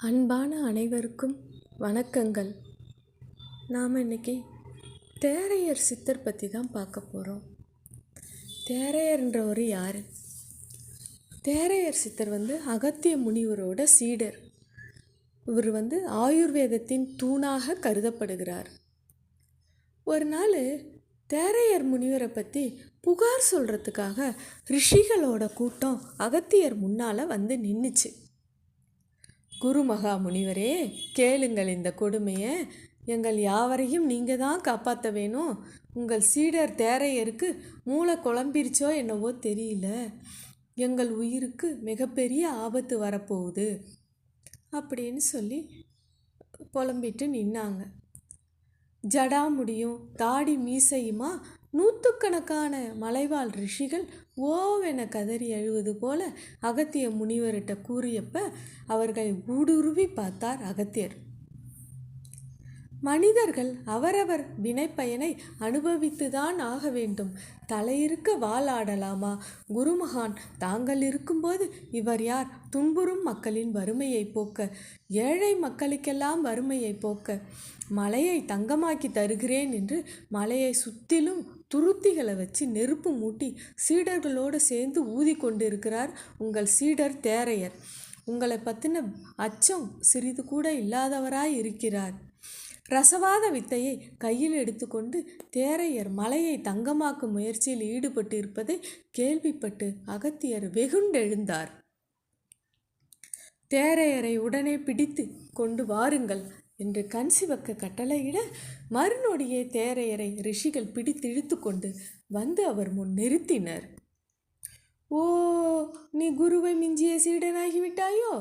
அன்பான அனைவருக்கும் வணக்கங்கள். நாம் இன்னைக்கு தேரையர் சித்தர் பற்றி தான் பார்க்க போகிறோம். தேரையர்ன்றவர் யார்? தேரையர் சித்தர் அகத்திய முனிவரோட சீடர். இவர் ஆயுர்வேதத்தின் தூணாக கருதப்படுகிறார். ஒரு நாள் தேரையர் முனிவரை பற்றி புகார் சொல்கிறதுக்காக ரிஷிகளோட கூட்டம் அகத்தியர் முன்னால் நின்றுச்சு. குருமகா முனிவரே, கேளுங்கள் இந்த கொடுமையை. எங்கள் யாவரையும் நீங்கள் தான் காப்பாற்ற வேணும். உங்கள் சீடர் தேரையருக்கு மூளை குழம்பிருச்சோ என்னவோ தெரியல. எங்கள் உயிருக்கு மிகப்பெரிய ஆபத்து வரப்போகுது அப்படின்னு சொல்லி புலம்பிட்டு நின்னாங்க. ஜடாமுடியும் தாடி மீசையுமா நூற்றுக்கணக்கான மலைவாழ் ரிஷிகள் ஓவென கதறி அழுவது போல அகத்திய முனிவர்கிட்ட கூறியப்ப அவர்களை ஊடுருவி பார்த்தார் அகத்தியர். மனிதர்கள் அவரவர் வினைப்பயனை அனுபவித்துதான் ஆக வேண்டும். தலையிருக்க வாளாடலாமா? குருமகான், தாங்கள் இருக்கும்போது இவர் யார்? துன்புறும் மக்களின் வறுமையை போக்க, ஏழை மக்களுக்கெல்லாம் வறுமையை போக்க மலையை தங்கமாக்கி தருகிறேன் என்று மலையை சுற்றிலும் துருத்திகளை வச்சு நெருப்பு மூட்டி சீடர்களோடு சேர்ந்து ஊதி கொண்டிருக்கிறார் உங்கள் சீடர் தேரையர். உங்களை பற்றின அச்சம் சிறிது கூட இல்லாதவராய் இருக்கிறார். ரசவாத வித்தையை கையில் எடுத்துக்கொண்டு தேரையர் மலையை தங்கமாக்கும் முயற்சியில் ஈடுபட்டு இருப்பதை கேள்விப்பட்டு அகத்தியர் வெகுண்டெழுந்தார். தேரையரை உடனே பிடித்து கொண்டு வாருங்கள் என்று கண் சிவக்க கட்டளையிட மறுநொடியே தேரையரை ரிஷிகள் பிடித்திழுத்து கொண்டு அவர் முன் நிறுத்தினர். ஓ, நீ குருவை மிஞ்சிய சீடனாகிவிட்டாயோ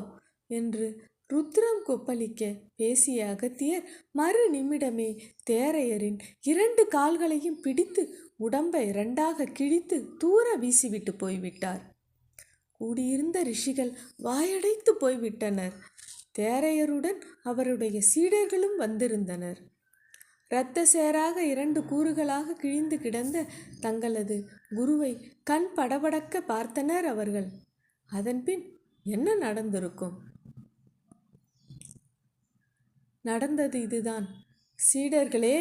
என்று ருத்ரம் கொப்பளிக்க பேசிய அகத்தியர் மறு நிமிடமே தேரையரின் 2 கால்களையும் பிடித்து உடம்பை 2ஆக கிழித்து தூர வீசிவிட்டு போய்விட்டார். கூடியிருந்த ரிஷிகள் வாயடைத்து போய்விட்டனர். தேரையருடன் அவருடைய சீடர்களும் வந்திருந்தனர். இரத்த சேராக 2 கூறுகளாக கிழிந்து கிடந்த தங்களது குருவை கண் படபடக்க பார்த்தனர் அவர்கள். அதன்பின் என்ன நடந்திருக்கும்? நடந்தது இதுதான். சீடர்களே,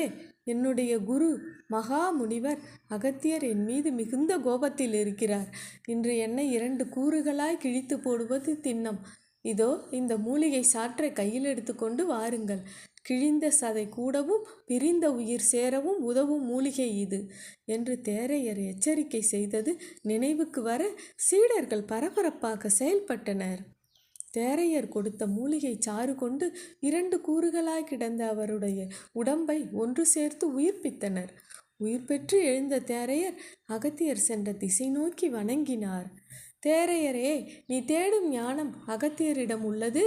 என்னுடைய குரு மகா முனிவர் அகத்தியர் என் மீது மிகுந்த கோபத்தில் இருக்கிறார். இன்று என்னை 2 கூறுகளாய் கிழித்து போடுவது திண்ணம். இதோ இந்த மூலிகை சாற்றை கையில் எடுத்துக்கொண்டு வாருங்கள். கிழிந்த சதை கூடவும் பிரிந்த உயிர் சேரவும் உதவும் மூலிகை இது என்று தேரையர் எச்சரிக்கை செய்தது நினைவுக்கு வர சீடர்கள் பரபரப்பாக செயல்பட்டனர். தேரையர் கொடுத்த மூலிகை சாறு கொண்டு 2 கூறுகளாய் கிடந்த அவருடைய உடம்பை ஒன்று சேர்த்து உயிர்ப்பித்தனர். உயிர் பெற்று எழுந்த தேரையர் அகத்தியர் சென்ற திசை நோக்கி வணங்கினார். தேரையரே, நீ தேடும் ஞானம் அகத்தியரிடம் உள்ளது.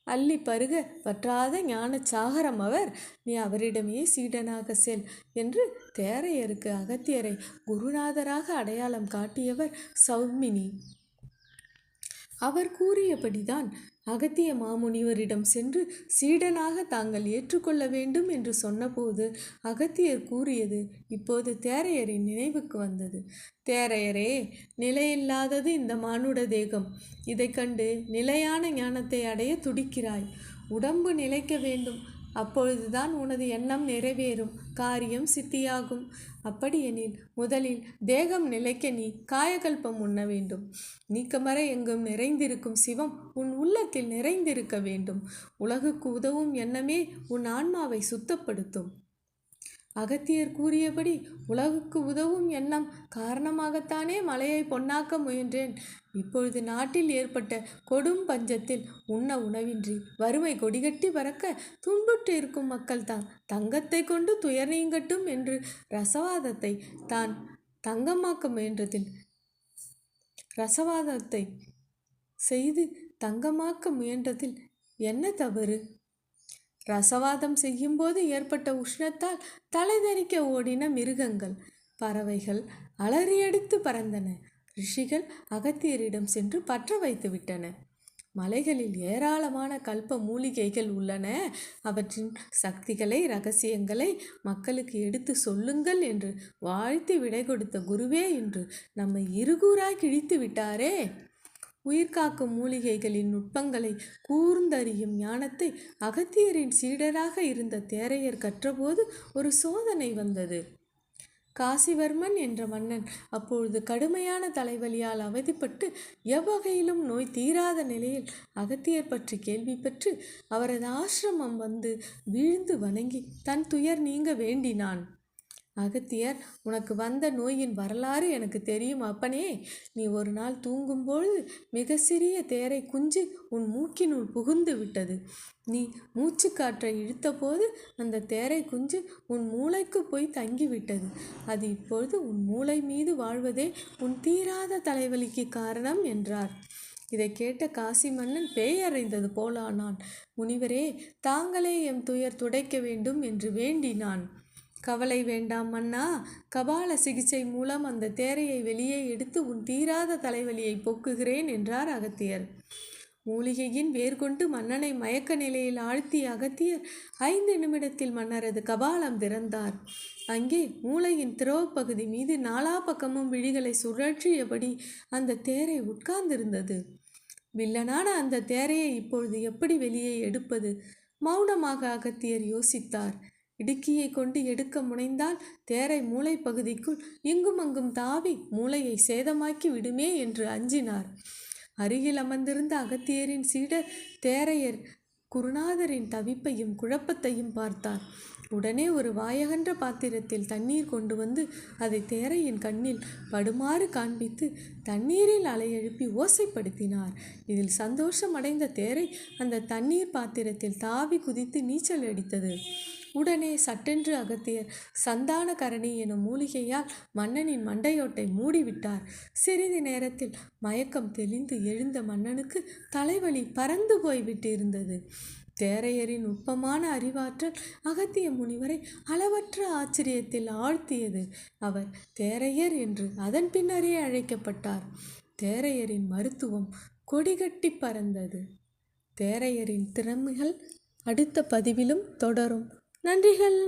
அள்ளி பருக வற்றாத ஞான சாகரம் அவர். நீ அவரிடமே சீடனாக செல் என்று தேரையருக்கு அகத்தியரை குருநாதராக அடையாளம் காட்டியவர் சௌமினி. அவர் கூறியபடிதான் அகத்திய மாமுனிவரிடம் சென்று சீடனாக தாங்கள் ஏற்றுக்கொள்ள வேண்டும் என்று சொன்னபோது அகத்தியர் கூறியது இப்போது தேரையரின் நினைவுக்கு வந்தது. தேரையரே, நிலையில்லாதது இந்த மானுட தேகம். இதை கண்டு நிலையான ஞானத்தை அடைய துடிக்கிறாய். உடம்பு நிலைக்க வேண்டும். அப்பொழுதுதான் உனது எண்ணம் நிறைவேறும், காரியம் சித்தியாகும். அப்படியெனில் முதலில் தேகம் நிலைக்க நீ காயகல்பம் உண்ண வேண்டும். நீக்கமர எங்கும் நிறைந்திருக்கும் சிவம் உன் உள்ளத்தில் நிறைந்திருக்க வேண்டும். உலகுக்கு உதவும் எண்ணமே உன் ஆன்மாவை சுத்தப்படுத்தும். அகத்தியர் கூறியபடி உலகுக்கு உதவும் எண்ணம் காரணமாகத்தானே மலையை பொன்னாக்க முயன்றேன். இப்பொழுது நாட்டில் ஏற்பட்ட கொடும் பஞ்சத்தில் உண்ண உணவின்றி வறுமை கொடிகட்டி பறக்க துன்புற்று இருக்கும் மக்கள் தான் தங்கத்தை கொண்டு துயர் நீங்கட்டும் என்று ரசவாதத்தை தான் தங்கமாக்க முயன்றதில் ரசவாதத்தை செய்து தங்கமாக்க முயன்றதில் என்ன தவறு? ரசவாதம் செய்யும்போது ஏற்பட்ட உஷ்ணத்தால் தலைதெறிக்க ஓடின மிருகங்கள், பறவைகள் அலறியடித்து பறந்தன. ரிஷிகள் அகத்தியரிடம் சென்று பற்ற வைத்து விட்டன. மலைகளில் ஏராளமான கல்ப மூலிகைகள் உள்ளன. அவற்றின் சக்திகளை, ரகசியங்களை மக்களுக்கு எடுத்து சொல்லுங்கள் என்று வாழ்த்தி விடை கொடுத்த குருவே இன்று நம்மை இருகூறாய் கிழித்து விட்டாரே. உயிர்காக்கும் மூலிகைகளின் நுட்பங்களை கூர்ந்தறியும் ஞானத்தை அகத்தியரின் சீடராக இருந்த தேரையர் கற்றபோது ஒரு சோதனை வந்தது. காசிவர்மன் என்ற மன்னன் அப்பொழுது கடுமையான தலைவலியால் அவதிப்பட்டு எவ்வகையிலும் நோய் தீராத நிலையில் அகத்தியர் பற்றி கேள்விப்பட்டு அவரது ஆசிரமம் வந்து வீழ்ந்து வணங்கி தன் துயர் நீங்க வேண்டினான். அகத்தியர், உனக்கு வந்த நோயின் வரலாறு எனக்கு தெரியும் அப்பனே. நீ ஒரு நாள் தூங்கும்பொழுது மிக சிறிய தேரை குஞ்சு உன் மூக்கினுள் புகுந்து விட்டது. நீ மூச்சு காற்றை இழுத்தபோது அந்த தேரை குஞ்சு உன் மூளைக்கு போய் தங்கிவிட்டது. அது இப்பொழுது உன் மூளை மீது வாழ்வதே உன் தீராத தலைவலிக்கு காரணம் என்றார். இதை கேட்ட காசி மன்னன் பேயறைந்தது போலானான். முனிவரே, தாங்களே எம் துயர் துடைக்க வேண்டும் என்று வேண்டினான். கவலை வேண்டாம் மன்னா, கபால சிகிச்சை மூலம் அந்த தேரையை வெளியே எடுத்து உன் தீராத தலைவலியை போக்குகிறேன் என்றார் அகத்தியர். மூலிகையின் வேர்கொண்டு மன்னனை மயக்க நிலையில் ஆழ்த்திய அகத்தியர் 5 நிமிடத்தில் மன்னரது கபாலம் திறந்தார். அங்கே மூளையின் திரவப்பகுதி மீது 4 பக்கமும் விழிகளை சுழற்றியபடி அந்த தேரை உட்கார்ந்திருந்தது. வில்லனான அந்த தேரையை இப்பொழுது எப்படி வெளியே எடுப்பது? மௌனமாக அகத்தியர் யோசித்தார். இடுக்கியை கொண்டு எடுக்க முனைந்தால் தேரை மூளை பகுதிக்குள் இங்குமங்கும் தாவி மூளையை சேதமாக்கி விடுமே என்று அஞ்சினார். அருகில் அமர்ந்திருந்த அகத்தியரின் சீடர் தேரையர் குருநாதரின் தவிப்பையும் குழப்பத்தையும் பார்த்தார். உடனே ஒரு வாயகன்ற பாத்திரத்தில் தண்ணீர் கொண்டு வந்து அதை தேரையின் கண்ணில் படுமாறு காண்பித்து தண்ணீரில் அலை எழுப்பி ஓசைப்படுத்தினார். இதில் சந்தோஷம் அடைந்த தேரை அந்த தண்ணீர் பாத்திரத்தில் தாவி குதித்து நீச்சல் அடித்தது. உடனே சட்டென்று அகத்தியர் சந்தான கரணி எனும் மூலிகையால் மன்னனின் மண்டையோட்டை மூடிவிட்டார். சிறிது நேரத்தில் மயக்கம் தெளிந்து எழுந்த மன்னனுக்கு தலைவலி பறந்து போய்விட்டு இருந்தது. தேரையரின் நுட்பமான அறிவாற்றல் அகத்திய முனிவரை அளவற்ற ஆச்சரியத்தில் ஆழ்த்தியது. அவர் தேரையர் என்று அதன் பின்னரே அழைக்கப்பட்டார். தேரையரின் மருத்துவம் கொடிகட்டி பறந்தது. தேரையரின் திறமைகள் அடுத்த பதிவிலும் தொடரும். நன்றிகள்.